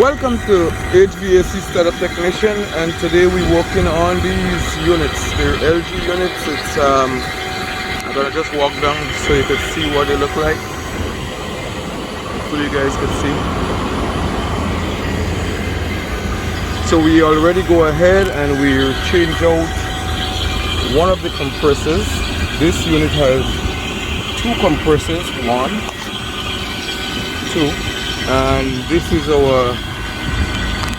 Welcome to HVAC Startup Technician, and today we're working on these units. They're LG units. It's I'm gonna just walk down so you can see what they look like. Hopefully you guys can see. So we already go ahead and we change out one of the compressors. This unit has two compressors, one, two. And this is our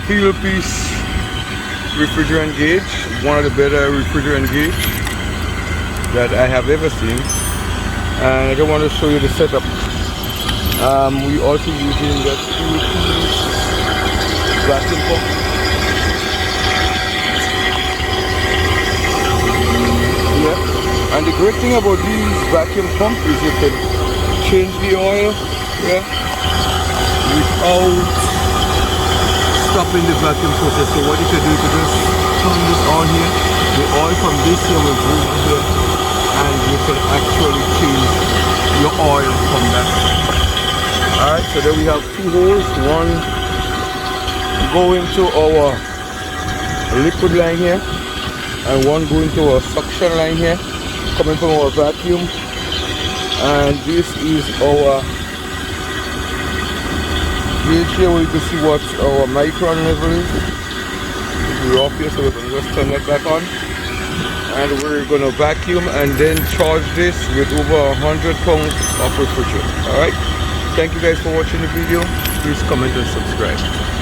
field piece refrigerant gauge, one of the better refrigerant gauge that I have ever seen. And I just want to show you the setup. We also using that field piece vacuum pump. Yeah. And the great thing about these vacuum pumps is you can change the oil. Yeah. Without stopping the vacuum process. So what you can do is just turn this on here, the oil from this here will go here, and you can actually change your oil from that. Alright, so then we have two holes, one going to our liquid line here, and one going to our suction line here, coming from our vacuum. And this is our gauge here where you can see what our micron level is. We're off here, so we're going to just turn that back on. And we're going to vacuum and then charge this with over 100 pounds of refrigerant. Alright, thank you guys for watching the video. Please comment and subscribe.